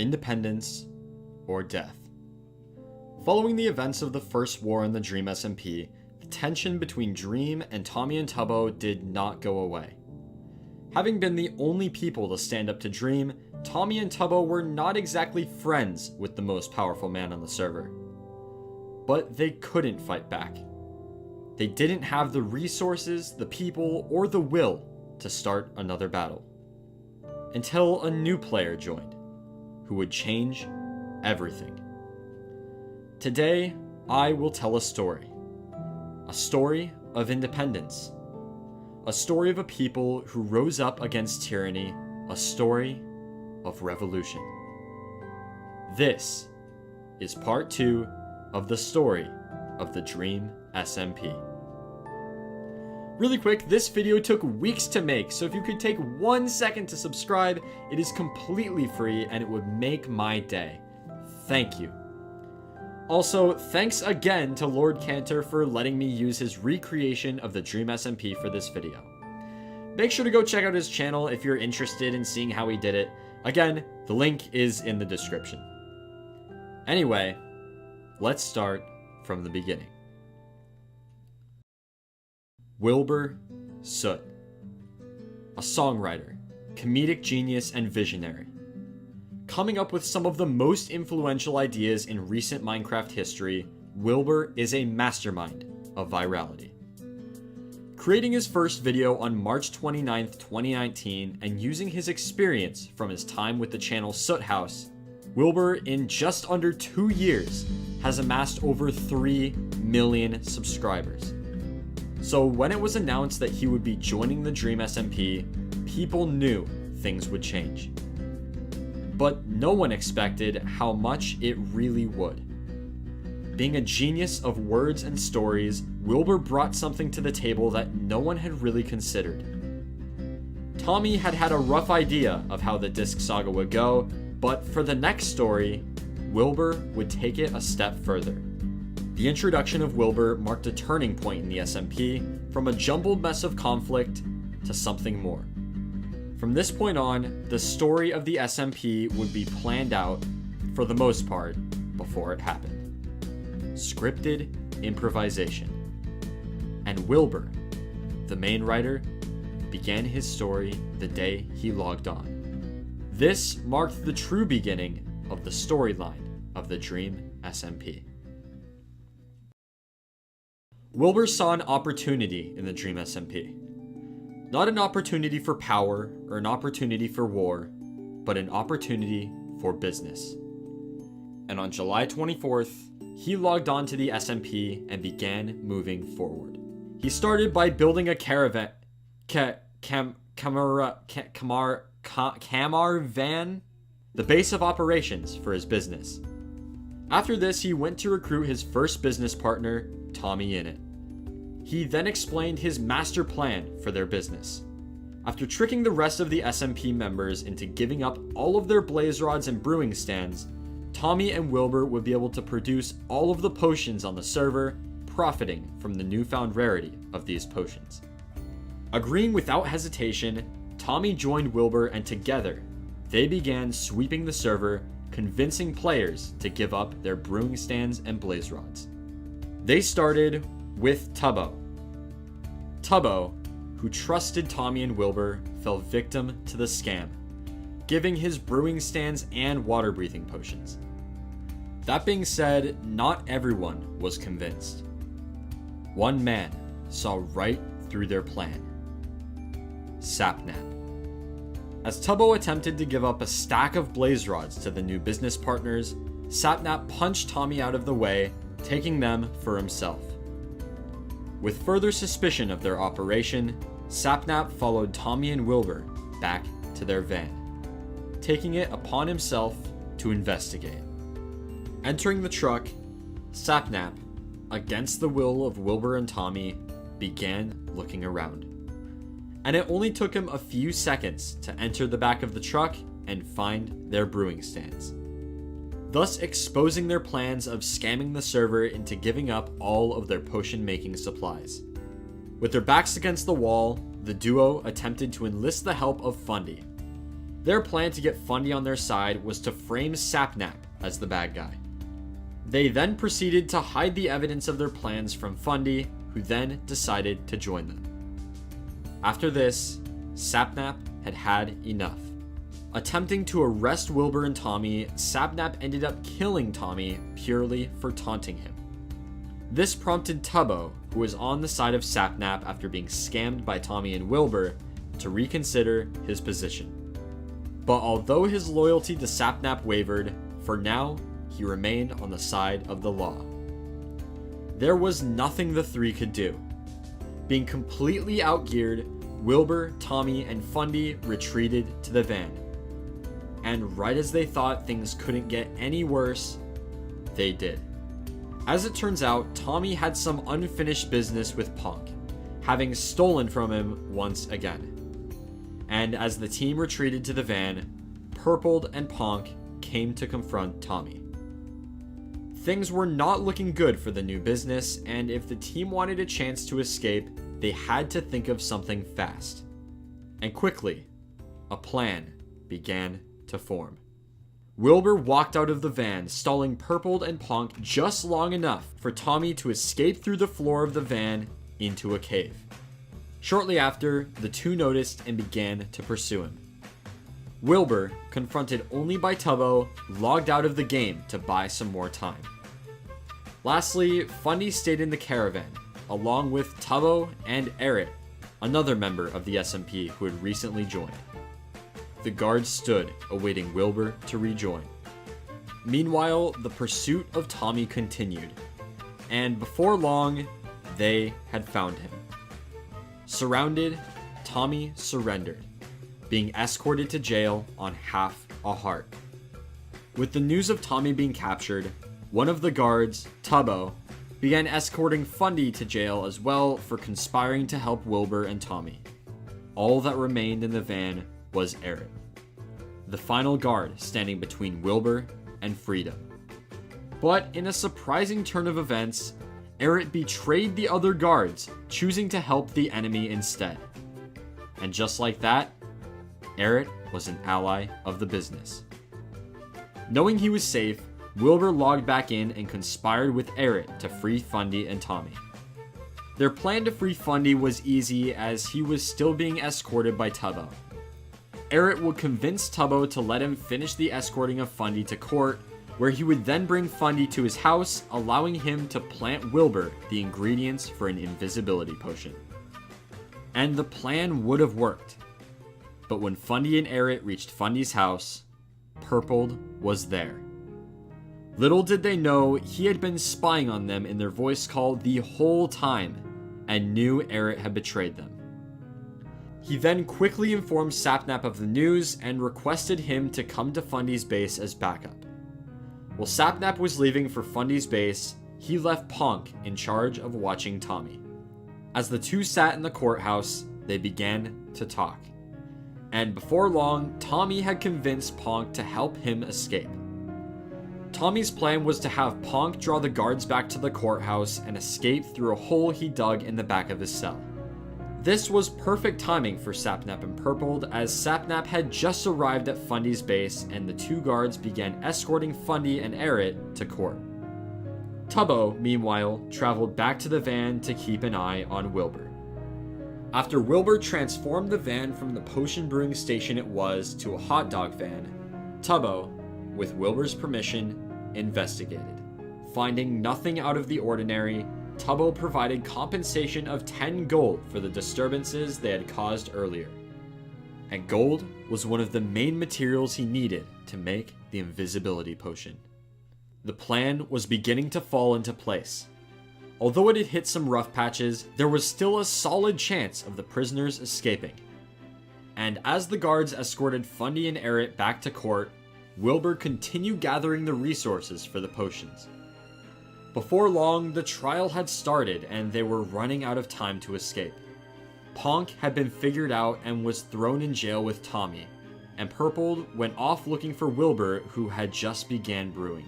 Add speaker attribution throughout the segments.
Speaker 1: independence, or death. Following the events of the first war in the Dream SMP, the tension between Dream and Tommy and Tubbo did not go away. Having been the only people to stand up to Dream, Tommy and Tubbo were not exactly friends with the most powerful man on the server. But they couldn't fight back. They didn't have the resources, the people, or the will to start another battle. Until a new player joined, who would change everything. Today, I will tell a story of independence, a story of a people who rose up against tyranny, a story of revolution. This is part 2 of the story of the Dream SMP. Really quick, this video took weeks to make, so if you could take 1 second to subscribe, it is completely free and it would make my day. Thank you. Also, thanks again to Lord Cantor for letting me use his recreation of the Dream SMP for this video. Make sure to go check out his channel if you're interested in seeing how he did it. Again, the link is in the description. Anyway, let's start from the beginning. Wilbur Soot, a songwriter, comedic genius, and visionary. Coming up with some of the most influential ideas in recent Minecraft history, Wilbur is a mastermind of virality. Creating his first video on March 29th, 2019, and using his experience from his time with the channel Soot House, Wilbur, in just under 2 years, has amassed over 3 million subscribers. So when it was announced that he would be joining the Dream SMP, people knew things would change. But no one expected how much it really would. Being a genius of words and stories, Wilbur brought something to the table that no one had really considered. Tommy had had a rough idea of how the Disc Saga would go, but for the next story, Wilbur would take it a step further. The introduction of Wilbur marked a turning point in the SMP, from a jumbled mess of conflict to something more. From this point on, the story of the SMP would be planned out, for the most part, before it happened. Scripted improvisation. And Wilbur, the main writer, began his story the day he logged on. This marked the true beginning of the storyline of the Dream SMP. Wilbur saw an opportunity in the Dream SMP. Not an opportunity for power or an opportunity for war, but an opportunity for business. And on July 24th, he logged on to the SMP and began moving forward. He started by building a caravan, van, the base of operations for his business. After this, he went to recruit his first business partner, Tommy Innit. He then explained his master plan for their business. After tricking the rest of the SMP members into giving up all of their blaze rods and brewing stands, Tommy and Wilbur would be able to produce all of the potions on the server, profiting from the newfound rarity of these potions. Agreeing without hesitation, Tommy joined Wilbur, and together, they began sweeping the server, convincing players to give up their brewing stands and blaze rods. They started with Tubbo. Tubbo, who trusted Tommy and Wilbur, fell victim to the scam, giving his brewing stands and water breathing potions. That being said, not everyone was convinced. One man saw right through their plan. Sapnap. As Tubbo attempted to give up a stack of blaze rods to the new business partners, Sapnap punched Tommy out of the way, taking them for himself. With further suspicion of their operation, Sapnap followed Tommy and Wilbur back to their van, taking it upon himself to investigate. Entering the truck, Sapnap, against the will of Wilbur and Tommy, began looking around. And it only took him a few seconds to enter the back of the truck and find their brewing stands, thus exposing their plans of scamming the server into giving up all of their potion-making supplies. With their backs against the wall, the duo attempted to enlist the help of Fundy. Their plan to get Fundy on their side was to frame Sapnap as the bad guy. They then proceeded to hide the evidence of their plans from Fundy, who then decided to join them. After this, Sapnap had had enough. Attempting to arrest Wilbur and Tommy, Sapnap ended up killing Tommy purely for taunting him. This prompted Tubbo, who was on the side of Sapnap after being scammed by Tommy and Wilbur, to reconsider his position. But although his loyalty to Sapnap wavered, for now, he remained on the side of the law. There was nothing the three could do. Being completely outgeared, Wilbur, Tommy, and Fundy retreated to the van. And right as they thought things couldn't get any worse, they did. As it turns out, Tommy had some unfinished business with Punk, having stolen from him once again. And as the team retreated to the van, Purpled and Punk came to confront Tommy. Things were not looking good for the new business, and if the team wanted a chance to escape, they had to think of something fast. And quickly, a plan began to form. Wilbur walked out of the van, stalling Purpled and Punk just long enough for Tommy to escape through the floor of the van into a cave. Shortly after, the two noticed and began to pursue him. Wilbur, confronted only by Tubbo, logged out of the game to buy some more time. Lastly, Fundy stayed in the caravan, along with Tubbo and Eric, another member of the SMP who had recently joined. The guards stood, awaiting Wilbur to rejoin. Meanwhile, the pursuit of Tommy continued, and before long, they had found him. Surrounded, Tommy surrendered, being escorted to jail on half a heart. With the news of Tommy being captured, one of the guards, Tubbo, began escorting Fundy to jail as well for conspiring to help Wilbur and Tommy. All that remained in the van was Eric, the final guard standing between Wilbur and freedom. But in a surprising turn of events, Eric betrayed the other guards, choosing to help the enemy instead. And just like that, Eric was an ally of the business. Knowing he was safe, Wilbur logged back in and conspired with Eric to free Fundy and Tommy. Their plan to free Fundy was easy as he was still being escorted by Tubbo. Eric would convince Tubbo to let him finish the escorting of Fundy to court, where he would then bring Fundy to his house, allowing him to plant Wilbur the ingredients for an invisibility potion. And the plan would have worked. But when Fundy and Eric reached Fundy's house, Purpled was there. Little did they know he had been spying on them in their voice call the whole time, and knew Eric had betrayed them. He then quickly informed Sapnap of the news and requested him to come to Fundy's base as backup. While Sapnap was leaving for Fundy's base, he left Punk in charge of watching Tommy. As the two sat in the courthouse, they began to talk. And before long, Tommy had convinced Punk to help him escape. Tommy's plan was to have Punk draw the guards back to the courthouse and escape through a hole he dug in the back of his cell. This was perfect timing for Sapnap and Purpled, as Sapnap had just arrived at Fundy's base and the two guards began escorting Fundy and Eric to court. Tubbo, meanwhile, traveled back to the van to keep an eye on Wilbur. After Wilbur transformed the van from the potion brewing station it was to a hot dog van, Tubbo, with Wilbur's permission, investigated. Finding nothing out of the ordinary, Tubbo provided compensation of 10 gold for the disturbances they had caused earlier. And gold was one of the main materials he needed to make the invisibility potion. The plan was beginning to fall into place. Although it had hit some rough patches, there was still a solid chance of the prisoners escaping. And as the guards escorted Fundy and Eric back to court, Wilbur continued gathering the resources for the potions. Before long, the trial had started and they were running out of time to escape. Punk had been figured out and was thrown in jail with Tommy, and Purpled went off looking for Wilbur, who had just began brewing.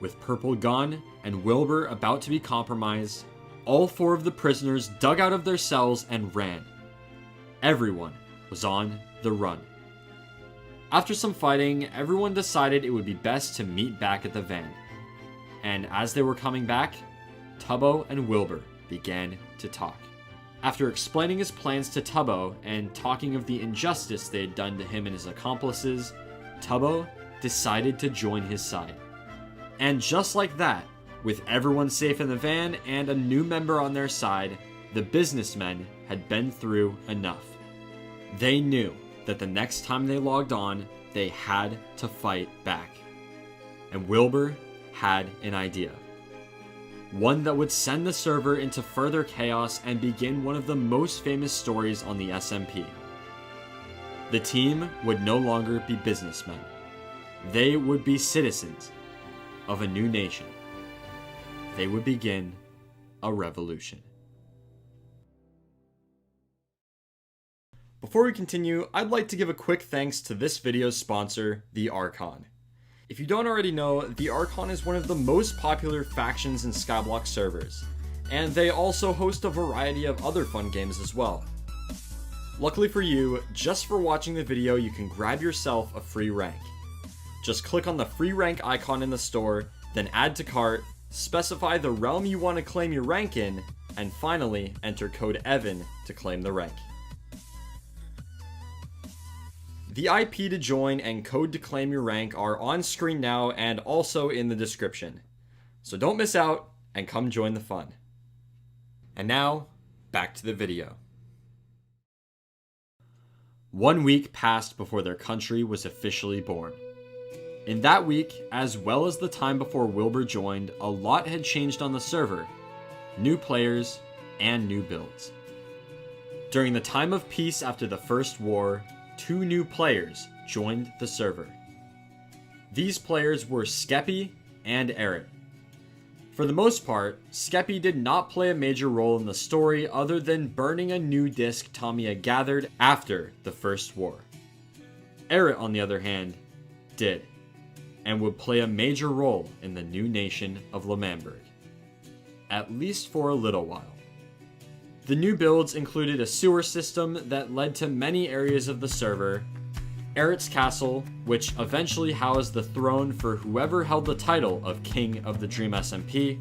Speaker 1: With Purpled gone and Wilbur about to be compromised, all 4 of the prisoners dug out of their cells and ran. Everyone was on the run. After some fighting, everyone decided it would be best to meet back at the van. And as they were coming back, Tubbo and Wilbur began to talk. After explaining his plans to Tubbo and talking of the injustice they had done to him and his accomplices, Tubbo decided to join his side. And just like that, with everyone safe in the van and a new member on their side, the businessmen had been through enough. They knew that the next time they logged on, they had to fight back. And Wilbur had an idea. One that would send the server into further chaos and begin one of the most famous stories on the SMP. The team would no longer be businessmen. They would be citizens of a new nation. They would begin a revolution. Before we continue, I'd like to give a quick thanks to this video's sponsor, the Archon. If you don't already know, the Archon is one of the most popular factions in Skyblock servers, and they also host a variety of other fun games as well. Luckily for you, just for watching the video, you can grab yourself a free rank. Just click on the free rank icon in the store, then add to cart, specify the realm you want to claim your rank in, and finally enter code EVAN to claim the rank. The IP to join and code to claim your rank are on screen now and also in the description. So don't miss out and come join the fun. And now, back to the video. 1 week passed before their country was officially born. In that week, as well as the time before Wilbur joined, a lot had changed on the server. New players and new builds. During the time of peace after the first war, 2 new players joined the server. These players were Skeppy and Eret. For the most part, Skeppy did not play a major role in the story other than burning a new disc Tommy had gathered after the first war. Eret, on the other hand, did, and would play a major role in the new nation of L'Manberg, at least for a little while. The new builds included a sewer system that led to many areas of the server, Eret's castle, which eventually housed the throne for whoever held the title of King of the Dream SMP,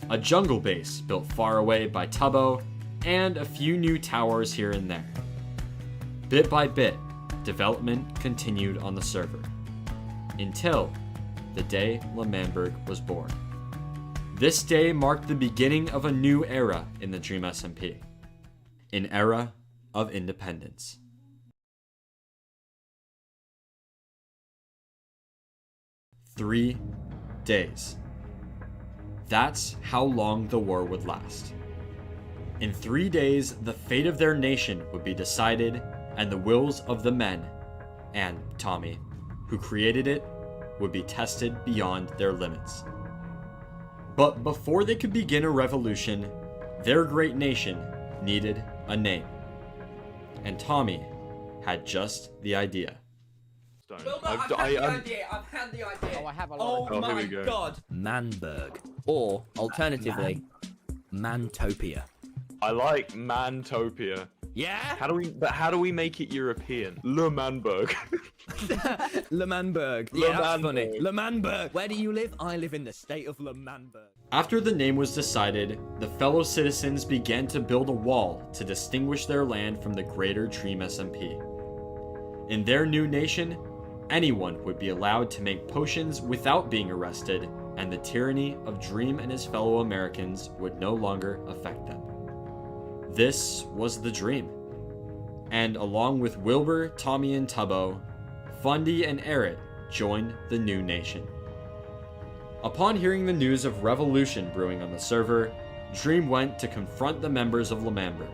Speaker 1: a jungle base built far away by Tubbo, and a few new towers here and there. Bit by bit, development continued on the server, until the day L'Manberg was born. This day marked the beginning of a new era in the Dream SMP. An era of independence. "3 days. That's how long the war would last. In 3 days, the fate of their nation would be decided, and the wills of the men, and Tommy, who created it, would be tested beyond their limits. But before they could begin a revolution, their great nation needed a name. And Tommy had just the idea.
Speaker 2: I've had the idea.
Speaker 3: Oh, I have a
Speaker 2: Oh
Speaker 3: lot of
Speaker 2: my god.
Speaker 4: Manberg, or alternatively, Mantopia.
Speaker 2: I like Mantopia.
Speaker 4: Yeah?
Speaker 2: How do we make it European? L'Manberg.
Speaker 4: L'Manberg. Yeah, that's funny.
Speaker 2: L'Manberg.
Speaker 4: L'Manberg. Where do you live? I live in the state of L'Manberg.
Speaker 1: After the name was decided, the fellow citizens began to build a wall to distinguish their land from the greater Dream SMP. In their new nation, anyone would be allowed to make potions without being arrested, and the tyranny of Dream and his fellow Americans would no longer affect them. This was the dream. And along with Wilbur, Tommy, and Tubbo, Fundy and Eret joined the new nation. Upon hearing the news of revolution brewing on the server, Dream went to confront the members of L'Manberg.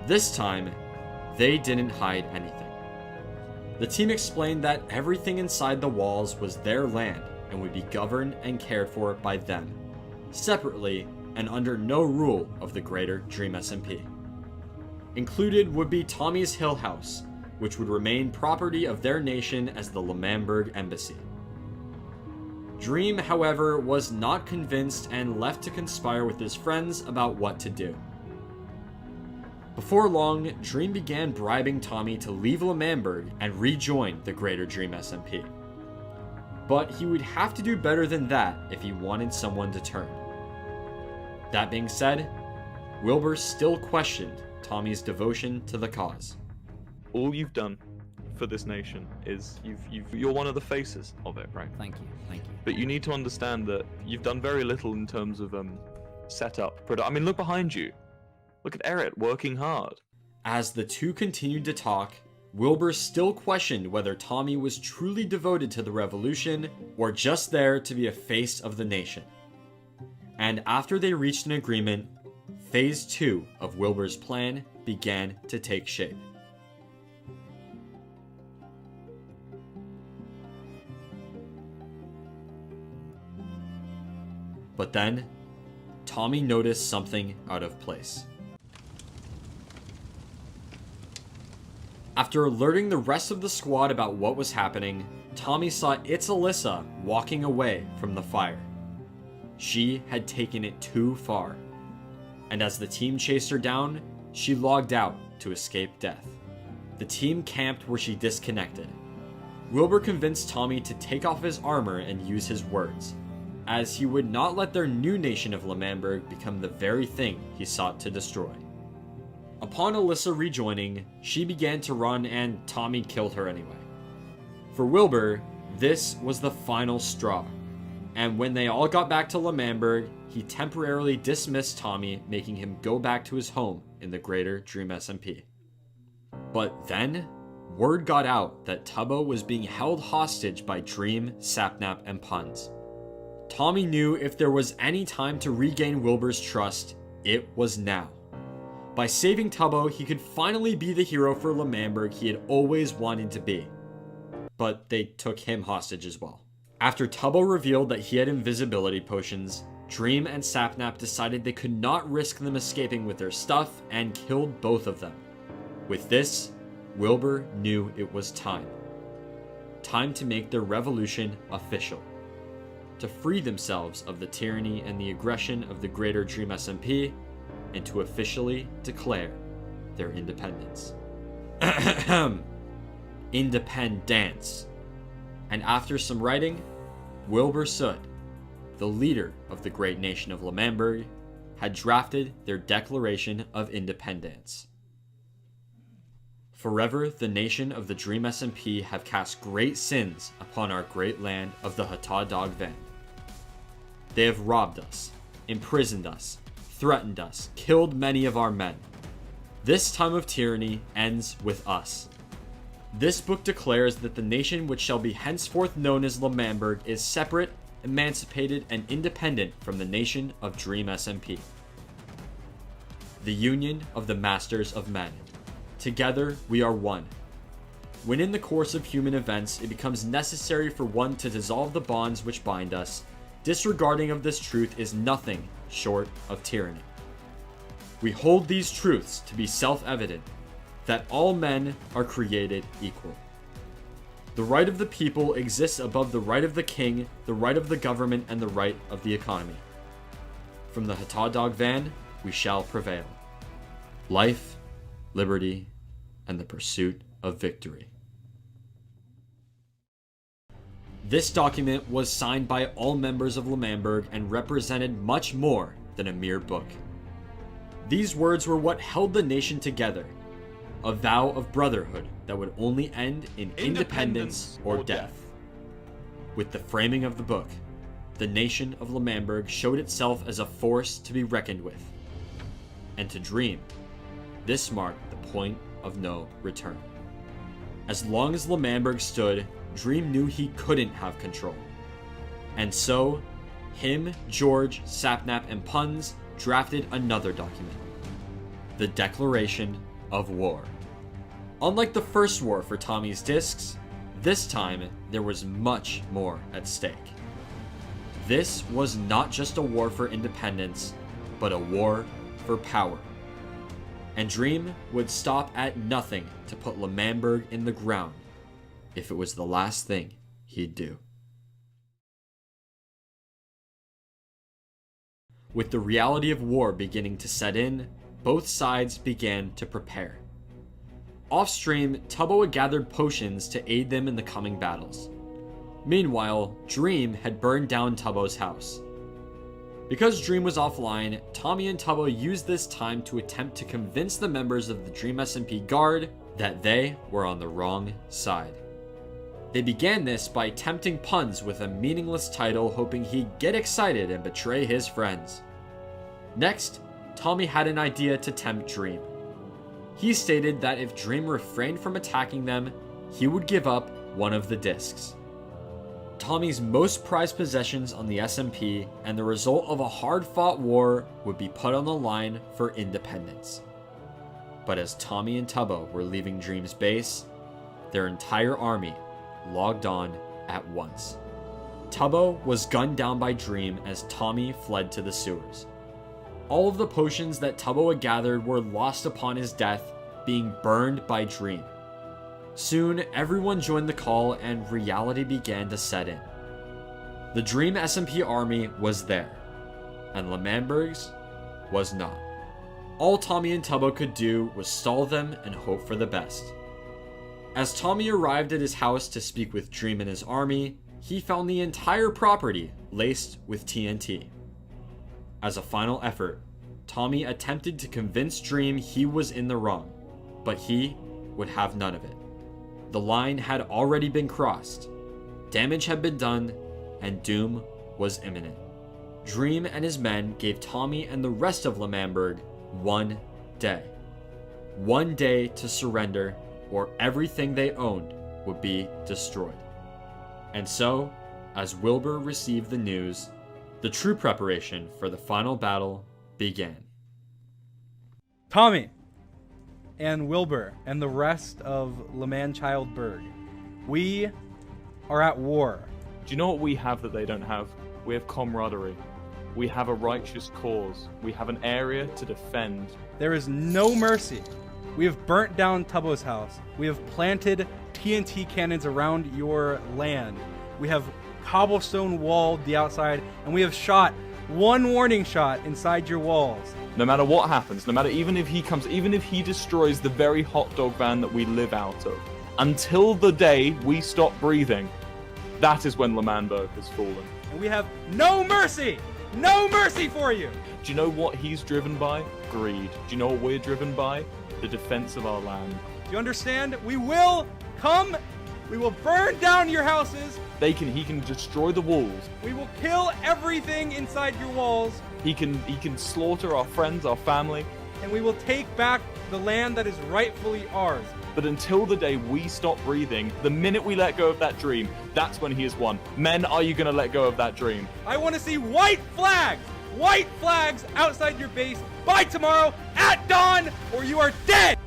Speaker 1: This time, they didn't hide anything. The team explained that everything inside the walls was their land and would be governed and cared for by them, separately and under no rule of the greater Dream SMP. Included would be Tommy's Hill House, which would remain property of their nation as the L'Manberg Embassy. Dream, however, was not convinced and left to conspire with his friends about what to do. Before long, Dream began bribing Tommy to leave L'Manberg and rejoin the Greater Dream SMP. But he would have to do better than that if he wanted someone to turn. That being said, Wilbur still questioned Tommy's devotion to the cause.
Speaker 2: All you've done for this nation is you're one of the faces of it, right?
Speaker 4: Thank you.
Speaker 2: But you need to understand that you've done very little in terms of setup. I mean, look behind you. Look at Eric working hard.
Speaker 1: As the two continued to talk, Wilbur still questioned whether Tommy was truly devoted to the revolution or just there to be a face of the nation. And after they reached an agreement, Phase 2 of Wilbur's plan began to take shape. But then, Tommy noticed something out of place. After alerting the rest of the squad about what was happening, Tommy saw It's Alyssa walking away from the fire. She had taken it too far. And as the team chased her down, she logged out to escape death. The team camped where she disconnected. Wilbur convinced Tommy to take off his armor and use his words, as he would not let their new nation of L'Manberg become the very thing he sought to destroy. Upon Alyssa rejoining, she began to run and Tommy killed her anyway. For Wilbur, this was the final straw, and when they all got back to L'Manberg, he temporarily dismissed Tommy, making him go back to his home in the Greater Dream SMP. But then, word got out that Tubbo was being held hostage by Dream, Sapnap, and Puns. Tommy knew if there was any time to regain Wilbur's trust, it was now. By saving Tubbo, he could finally be the hero for L'Manberg he had always wanted to be. But they took him hostage as well. After Tubbo revealed that he had invisibility potions, Dream and Sapnap decided they could not risk them escaping with their stuff and killed both of them. With this, Wilbur knew it was time. Time to make their revolution official. To free themselves of the tyranny and the aggression of the Greater Dream SMP, and to officially declare their independence. Independence. And after some writing, Wilbur Sood, the leader of the great nation of L'Manberg, had drafted their Declaration of Independence. Forever the nation of the Dream SMP have cast great sins upon our great land of the Hata Dog Van. They have robbed us, imprisoned us, threatened us, killed many of our men. This time of tyranny ends with us. This book declares that the nation which shall be henceforth known as L'Manberg is separate, emancipated, and independent from the nation of Dream SMP. The union of the masters of men. Together we are one. When in the course of human events it becomes necessary for one to dissolve the bonds which bind us, disregarding of this truth is nothing short of tyranny. We hold these truths to be self-evident, that all men are created equal. The right of the people exists above the right of the king, the right of the government, and the right of the economy. From the Hata Dog Van, we shall prevail. Life, liberty, and the pursuit of victory. This document was signed by all members of L'Manberg and represented much more than a mere book. These words were what held the nation together, a vow of brotherhood that would only end in independence or death. With the framing of the book, the nation of L'Manberg showed itself as a force to be reckoned with. And to Dream, this marked the point of no return. As long as L'Manberg stood, Dream knew he couldn't have control. And so, him, George, Sapnap, and Puns drafted another document. The Declaration of War. Unlike the first war for Tommy's discs, this time there was much more at stake. This was not just a war for independence, but a war for power. And Dream would stop at nothing to put L'Manberg in the ground, if it was the last thing he'd do. With the reality of war beginning to set in, both sides began to prepare. Off-stream, Tubbo had gathered potions to aid them in the coming battles. Meanwhile, Dream had burned down Tubbo's house. Because Dream was offline, Tommy and Tubbo used this time to attempt to convince the members of the Dream SMP Guard that they were on the wrong side. They began this by attempting puns with a meaningless title, hoping he'd get excited and betray his friends. Next, Tommy had an idea to tempt Dream. He stated that if Dream refrained from attacking them, he would give up one of the discs. Tommy's most prized possessions on the SMP and the result of a hard-fought war would be put on the line for independence. But as Tommy and Tubbo were leaving Dream's base, their entire army logged on at once. Tubbo was gunned down by Dream as Tommy fled to the sewers. All of the potions that Tubbo had gathered were lost upon his death, being burned by Dream. Soon, everyone joined the call and reality began to set in. The Dream SMP army was there, and L'Manberg's was not. All Tommy and Tubbo could do was stall them and hope for the best. As Tommy arrived at his house to speak with Dream and his army, he found the entire property laced with TNT. As a final effort, Tommy attempted to convince Dream he was in the wrong, but he would have none of it. The line had already been crossed, damage had been done, and doom was imminent. Dream and his men gave Tommy and the rest of L'Manberg 1 day. 1 day to surrender, or everything they owned would be destroyed. And so, as Wilbur received the news, the true preparation for the final battle began.
Speaker 3: Tommy and Wilbur and the rest of L'Manchildberg, we are at war.
Speaker 2: Do you know what we have that they don't have? We have camaraderie. We have a righteous cause. We have an area to defend.
Speaker 3: There is no mercy. We have burnt down Tubbo's house. We have planted TNT cannons around your land. We have cobblestone walled the outside, and we have shot 1 warning shot inside your walls.
Speaker 2: No matter what happens, no matter even if he destroys the very hot dog van that we live out of, until the day we stop breathing, that is when L'Manberg has fallen.
Speaker 3: And we have no mercy! No mercy for you!
Speaker 2: Do you know what he's driven by? Greed. Do you know what we're driven by? The defense of our land.
Speaker 3: Do you understand? We will come. We will burn down your houses.
Speaker 2: He can destroy the walls.
Speaker 3: We will kill everything inside your walls.
Speaker 2: He can slaughter our friends, our family.
Speaker 3: And we will take back the land that is rightfully ours.
Speaker 2: But until the day we stop breathing, the minute we let go of that dream, that's when he has won. Men, are you going to let go of that dream?
Speaker 3: I want to see white flags! White flags outside your base by tomorrow at dawn, or you are dead!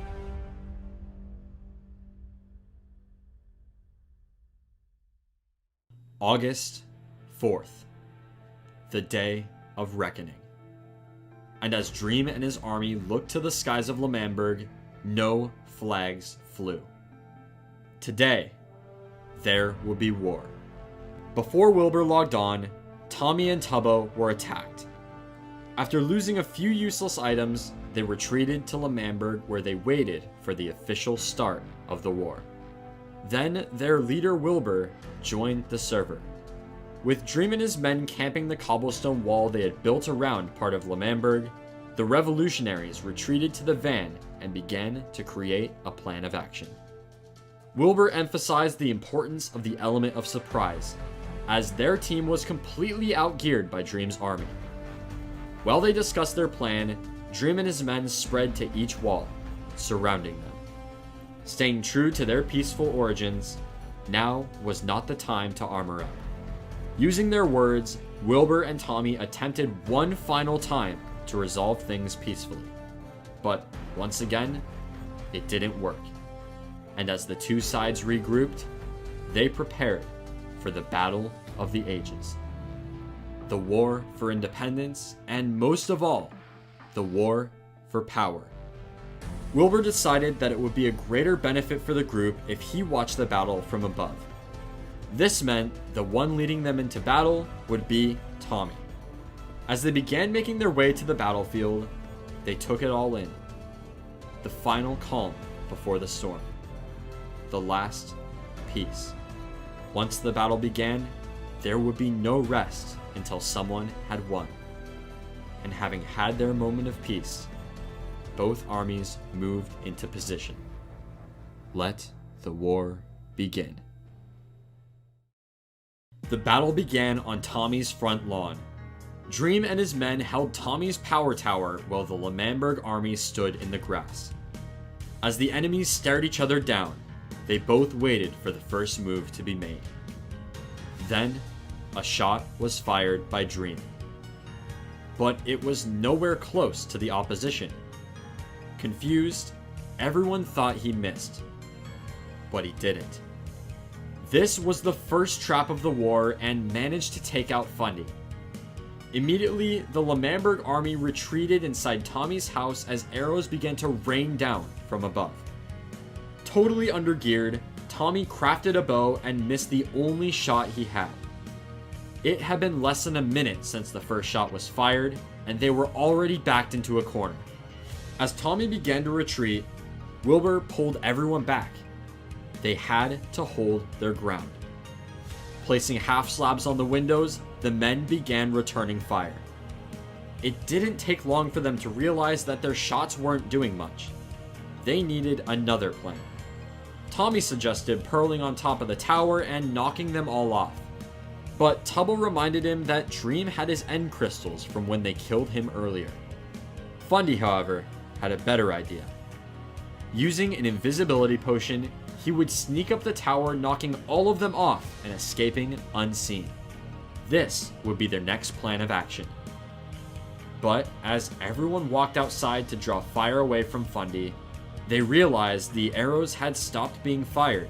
Speaker 1: August 4th, the day of reckoning. And as Dream and his army looked to the skies of L'Manberg, no flags flew. Today, there would be war. Before Wilbur logged on, Tommy and Tubbo were attacked. After losing a few useless items, they retreated to L'Manberg, where they waited for the official start of the war. Then their leader Wilbur joined the server. With Dream and his men camping the cobblestone wall they had built around part of L'Manberg, the revolutionaries retreated to the van and began to create a plan of action. Wilbur emphasized the importance of the element of surprise, as their team was completely outgeared by Dream's army. While they discussed their plan, Dream and his men spread to each wall, surrounding them. Staying true to their peaceful origins, now was not the time to armor up. Using their words, Wilbur and Tommy attempted one final time to resolve things peacefully. But once again, it didn't work. And as the two sides regrouped, they prepared for the Battle of the Ages. The war for independence, and most of all, the war for power. Wilbur decided that it would be a greater benefit for the group if he watched the battle from above. This meant the one leading them into battle would be Tommy. As they began making their way to the battlefield, They took it all in. The final calm before the storm. The last peace. Once the battle began, there would be no rest until someone had won. And having had their moment of peace, both armies moved into position. Let the war begin. The battle began on Tommy's front lawn. Dream and his men held Tommy's power tower while the L'Manberg army stood in the grass. As the enemies stared each other down, they both waited for the first move to be made. Then, a shot was fired by Dream. But it was nowhere close to the opposition. Confused, everyone thought he missed. But he didn't. This was the first trap of the war and managed to take out Fundy. Immediately, the L'Manberg army retreated inside Tommy's house as arrows began to rain down from above. Totally undergeared, Tommy crafted a bow and missed the only shot he had. It had been less than a minute since the first shot was fired, and they were already backed into a corner. As Tommy began to retreat, Wilbur pulled everyone back. They had to hold their ground. Placing half slabs on the windows, the men began returning fire. It didn't take long for them to realize that their shots weren't doing much. They needed another plan. Tommy suggested purling on top of the tower and knocking them all off. But Tubbo reminded him that Dream had his end crystals from when they killed him earlier. Fundy, however, had a better idea. Using an invisibility potion, he would sneak up the tower, knocking all of them off and escaping unseen. This would be their next plan of action. But as everyone walked outside to draw fire away from Fundy, they realized the arrows had stopped being fired,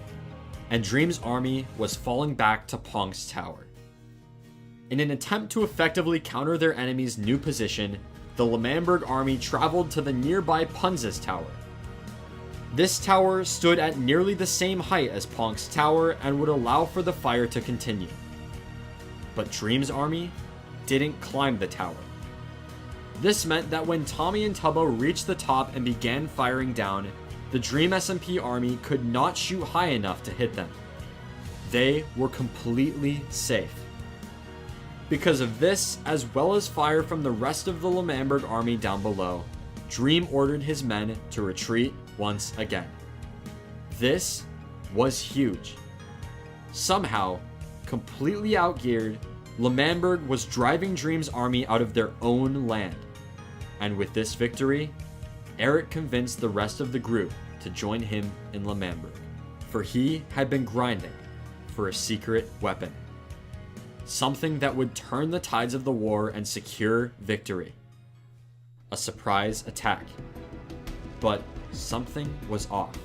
Speaker 1: and Dream's army was falling back to Ponk's tower. In an attempt to effectively counter their enemy's new position, the L'Manberg army traveled to the nearby Punza's tower. This tower stood at nearly the same height as Ponk's tower and would allow for the fire to continue. But Dream's army didn't climb the tower. This meant that when Tommy and Tubbo reached the top and began firing down, the Dream SMP army could not shoot high enough to hit them. They were completely safe. Because of this, as well as fire from the rest of the L'Manberg army down below, Dream ordered his men to retreat once again. This was huge. Somehow, completely outgeared, L'Manberg was driving Dream's army out of their own land. And with this victory, Eric convinced the rest of the group to join him in L'Manberg, for he had been grinding for a secret weapon. Something that would turn the tides of the war and secure victory. A surprise attack. But something was off.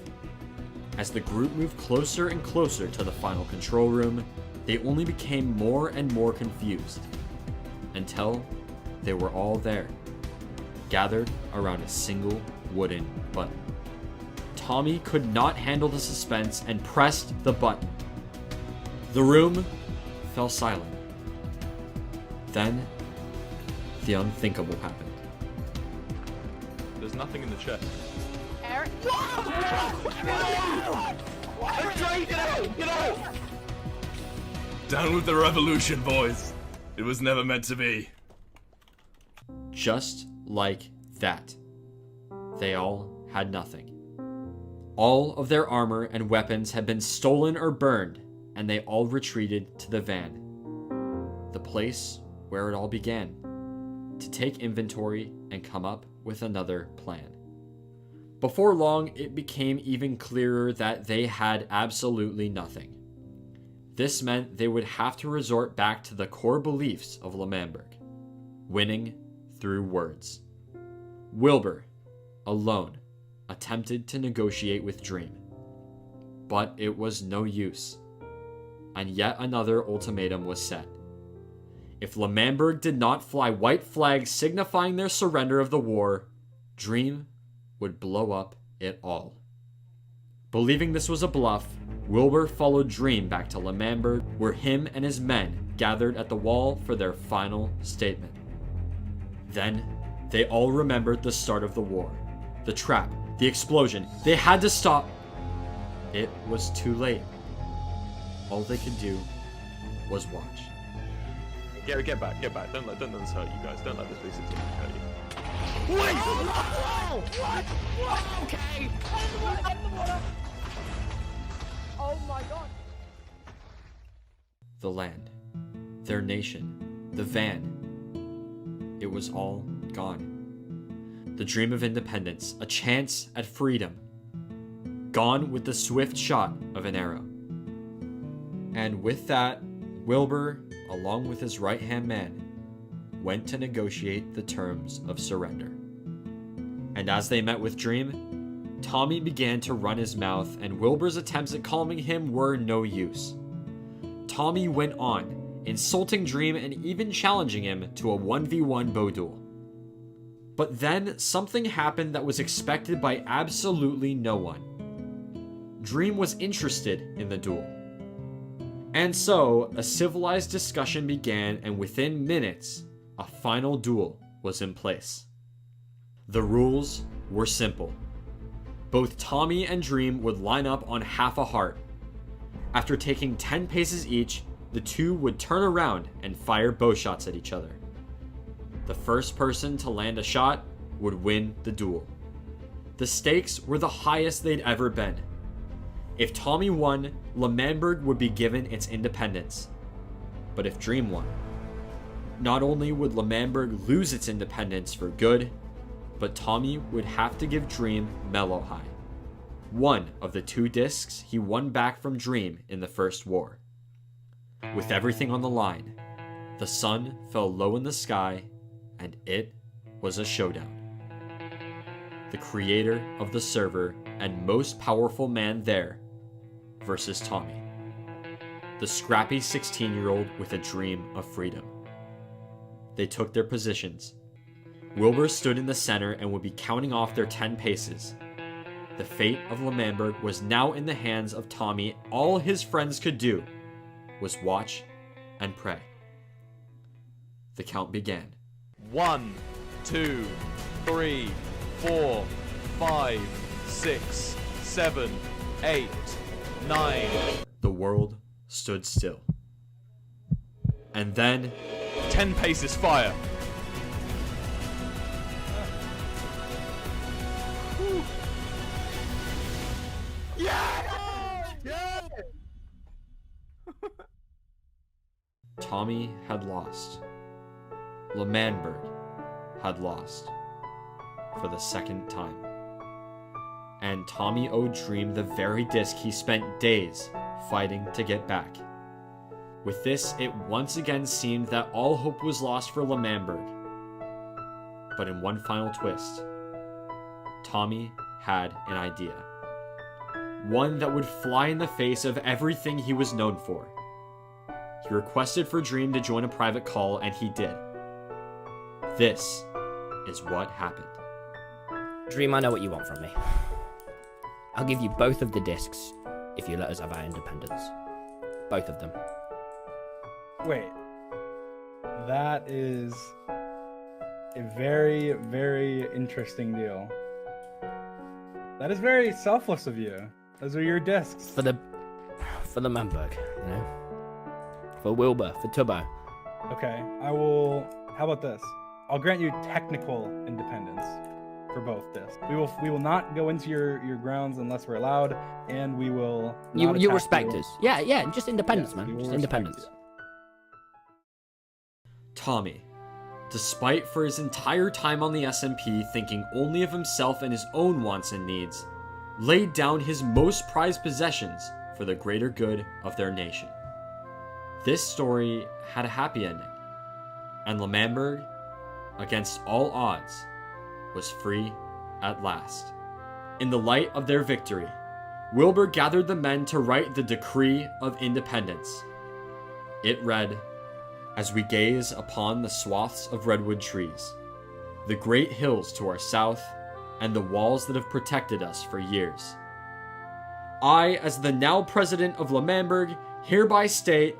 Speaker 1: As the group moved closer and closer to the final control room, they only became more and more confused. Until they were all there, gathered around a single wooden button. Tommy could not handle the suspense and pressed the button. The room fell silent. Then, the unthinkable happened.
Speaker 2: There's nothing in the chest.
Speaker 5: Eric?
Speaker 6: Down with the revolution, boys. It was never meant to be.
Speaker 1: Just like that, they all had nothing. All of their armor and weapons had been stolen or burned, and they all retreated to the van. The place where it all began, to take inventory and come up with another plan. Before long, it became even clearer that they had absolutely nothing. This meant they would have to resort back to the core beliefs of L'Manberg, winning through words. Wilbur, alone, attempted to negotiate with Dream, but it was no use, and yet another ultimatum was set. If L'Manberg did not fly white flags signifying their surrender of the war, Dream would blow up it all. Believing this was a bluff, Wilbur followed Dream back to L'Manberg, where him and his men gathered at the wall for their final statement. Then, They all remembered the start of the war. The trap, the explosion. They had to stop. It was too late. All they could do was watch.
Speaker 2: Get back. Don't let this hurt you guys. Don't let this be something hurt you.
Speaker 4: Wait! What? Okay.
Speaker 5: Oh my god.
Speaker 1: The land, their nation, the van. It was all gone. The dream of independence, a chance at freedom, gone with the swift shot of an arrow. And with that, Wilbur, along with his right-hand man, went to negotiate the terms of surrender. And as they met with Dream, Tommy began to run his mouth, and Wilbur's attempts at calming him were no use. Tommy went on, insulting Dream and even challenging him to a 1v1 bow duel. But then something happened that was expected by absolutely no one. Dream was interested in the duel. And so, a civilized discussion began, and within minutes, a final duel was in place. The rules were simple. Both Tommy and Dream would line up on half a heart. After taking 10 paces each, the two would turn around and fire bow shots at each other. The first person to land a shot would win the duel. The stakes were the highest they'd ever been. If Tommy won, L'Manberg would be given its independence. But if Dream won, not only would L'Manberg lose its independence for good, but Tommy would have to give Dream Mellow High, one of the 2 discs he won back from Dream in the First War. With everything on the line, the sun fell low in the sky, and it was a showdown. The creator of the server and most powerful man there versus Tommy, the scrappy 16-year-old with a dream of freedom. They took their positions. Wilbur stood in the center and would be counting off their 10 paces. The fate of L'Manberg was now in the hands of Tommy. All his friends could do was watch and pray. The count began.
Speaker 2: 1, 2, 3, 4, 5, 6, 7, 8, 9.
Speaker 1: The world stood still. And then
Speaker 2: 10 paces fire.
Speaker 1: Tommy had lost. L'Manberg had lost for the second time. And Tommy owed Dream the very disc he spent days fighting to get back. With this, it once again seemed that all hope was lost for L'Manberg. But in one final twist, Tommy had an idea. One that would fly in the face of everything he was known for. He requested for Dream to join a private call, and he did. This is what happened.
Speaker 4: Dream, I know what you want from me. I'll give you both of the discs if you let us have our independence. Both of them.
Speaker 3: Wait. That is a very, very interesting deal. That is very selfless of you. Those are your discs.
Speaker 4: For the Manberg, you know? For Wilbur, for Tubbo.
Speaker 3: Okay, I will... How about this? I'll grant you technical independence for both discs. We will not go into your grounds unless we're allowed, and we will not
Speaker 4: You
Speaker 3: attack
Speaker 4: respect
Speaker 3: you.
Speaker 4: us. Yeah, just independence,
Speaker 3: Yes, we
Speaker 4: man.
Speaker 3: will
Speaker 4: Just
Speaker 3: respect
Speaker 4: independence.
Speaker 3: you.
Speaker 1: Tommy, despite for his entire time on the SMP thinking only of himself and his own wants and needs, laid down his most prized possessions for the greater good of their nation. This story had a happy ending, and L'Manberg, against all odds, was free at last. In the light of their victory, Wilbur gathered the men to write the Decree of Independence. It read, "As we gaze upon the swaths of redwood trees, the great hills to our south, and the walls that have protected us for years, I, as the now president of L'Manberg, hereby state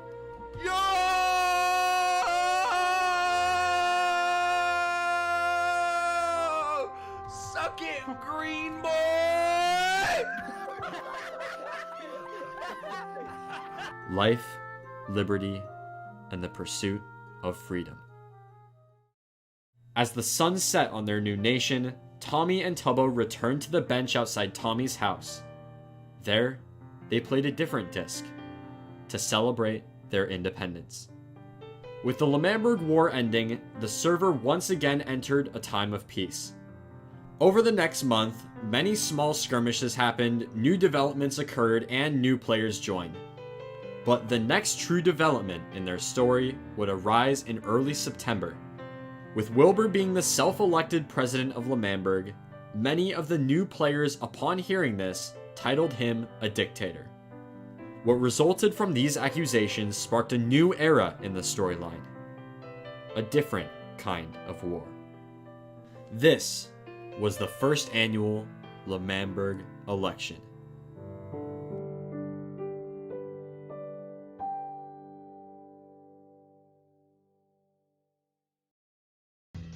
Speaker 6: Fucking green boy!
Speaker 1: Life, liberty, and the pursuit of freedom. As the sun set on their new nation, Tommy and Tubbo returned to the bench outside Tommy's house. There, they played a different disc to celebrate their independence. With the L'Manberg War ending, the server once again entered a time of peace. Over the next month, many small skirmishes happened, new developments occurred, and new players joined. But the next true development in their story would arise in early September. With Wilbur being the self-elected president of L'Manberg, many of the new players upon hearing this titled him a dictator. What resulted from these accusations sparked a new era in the storyline. A different kind of war. This was the first annual L'Manberg election.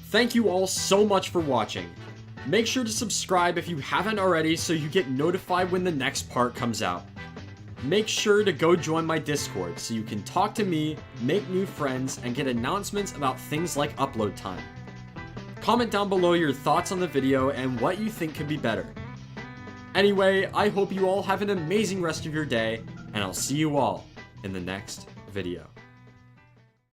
Speaker 1: Thank you all so much for watching. Make sure to subscribe if you haven't already so you get notified when the next part comes out. Make sure to go join my Discord so you can talk to me, make new friends, and get announcements about things like upload time. Comment down below your thoughts on the video and what you think could be better. Anyway, I hope you all have an amazing rest of your day, and I'll see you all in the next video.